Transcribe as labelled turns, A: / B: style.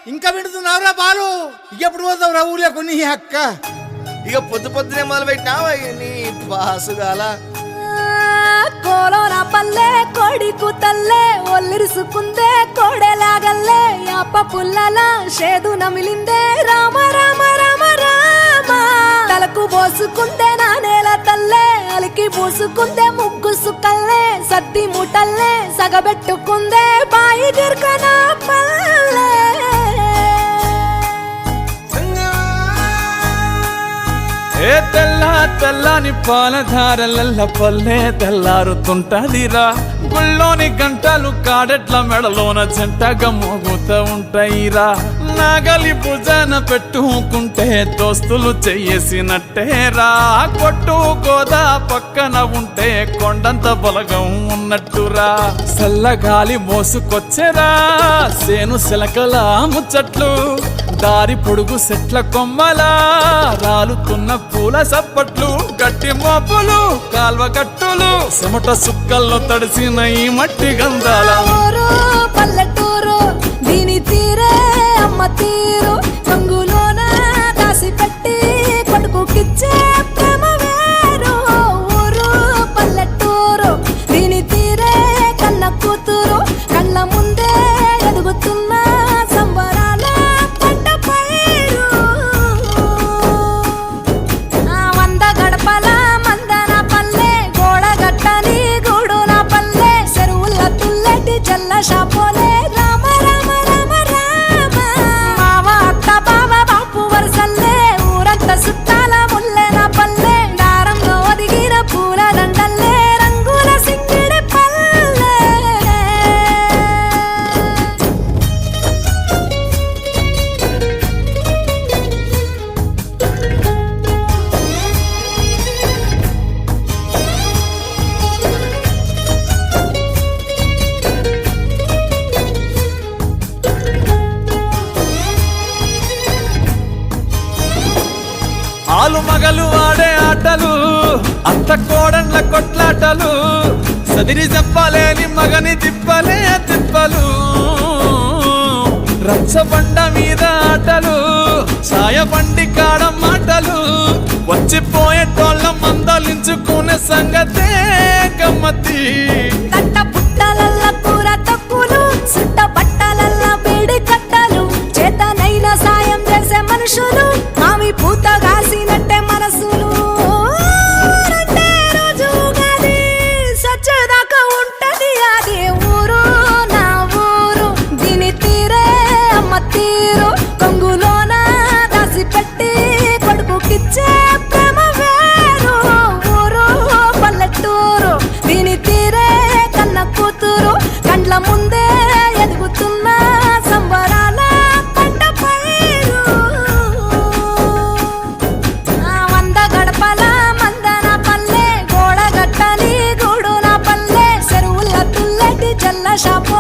A: ఇంకా వింటున్నావురా బాలు? ఎప్పుడు పోతావు రా ఊళ్ళో కొన్ని అక్క?
B: ఇక పొద్దునే మొదలు పెట్టినావా నీ బాసుగాల?
C: కోలోన పల్లె కోడి కూతల్లే ఒల్లిరుసుకుందే కోడెలాగల్లే యాప పుల్లల షేదు నమిలిందే రామ రామ రామ రామ తలకు పోసుకుందే నా నేల తల్లే అలికి పూసుకుందే ముగ్గు సుక్కల్లే సద్ది మూటల్లే సగబెట్టుకుందే బాయి గిర్కన పల్లె
D: ఏ తెల్లని పాలధారలల్ల పల్లె తెల్లారుతుంటదిరా. గుళ్ళోని గంటలు కాడెట్ల మెడలోన జంటగా మోగుతూ ఉంటాయిరా. నాగలి భుజాన పెట్టుకుంటే దోస్తులు చెయ్యేసినట్టేరా. కొట్టు గోదా పక్కన ఉంటే కొండంత బలగం ఉన్నట్టురా. చల్లగాలి మోసుకొచ్చెరా సేను సిలకల ముచ్చట్లు. దారి పొడుగు సెట్ల కొమ్మలా రాలుతున్న పూల సప్పట్లు. గట్టి మోపులు కాల్వ గట్టులు చెమట సుక్కల్లో తడిసిన ఈ మట్టి గంధాల
C: పల్లెటూరు దీని తీరే అమ్మ తీరు కంగులోన దాసి పెట్టి కొడుకుకిచ్చే ప్రేమ వేరు. ఊరు పల్లెటూరు దీని తీరే కన్న కూతురు కళ్ళ ముందే ఎదుగుతున్న సంబరాల పంట పైరు. వంద గడపల మందన పల్లె గోడగట్టని గూడున పల్లె చెరువుల తుల్లెటి జల్ల షాపోలే రామ రామ రామ రామ మావ అత్త బావ బాపు వరసల్లే ఊరంత సుట్టాల ముల్లెన పల్లె దారంలో ఒదిగిన పూల దండల్లే రంగుల సింగిడి పల్లె.
D: ఆలు మగలు ఆడే ఆటలు అత్త కోడన్ల కొట్లాటలు. సదిరి చెప్పలేని మగని తిప్పలే తిప్పలు. రచ్చబండ మీద ఆటలు ఛాయ బండి కాడ మాటలు. వచ్చిపోయేటోళ్ళ మందలించుకునే సంగతే గమ్మతి.
C: కట్ట పుట్టలల్ల కూర తక్కువలు సుట్ట బట్టలల్ల వేడి కట్టలు చేతనైన సాయం చేసే మనుషులు మావి పూత కాసినట్టే మనసులు. రెండే రోజు ఉగాది సచ్చేదాకా ఉంటది అది ఊరు నా ఊరు దీని తీరే అమ్మ తీరు కొంగులోన దాసి పెట్టి కొడుకుకిచ్చే ప్రేమ వేరు. ఊరు పల్లెటూరు దీని తీరే కన్న కూతురు కండ్ల ముందే ఎదుగుతున్న సంబరాల పంట పైరు. వంద గడపల మందన పల్లె గోడగట్టని గూడున పల్లె చెరువుల తుల్లెటి జల్ల షాపు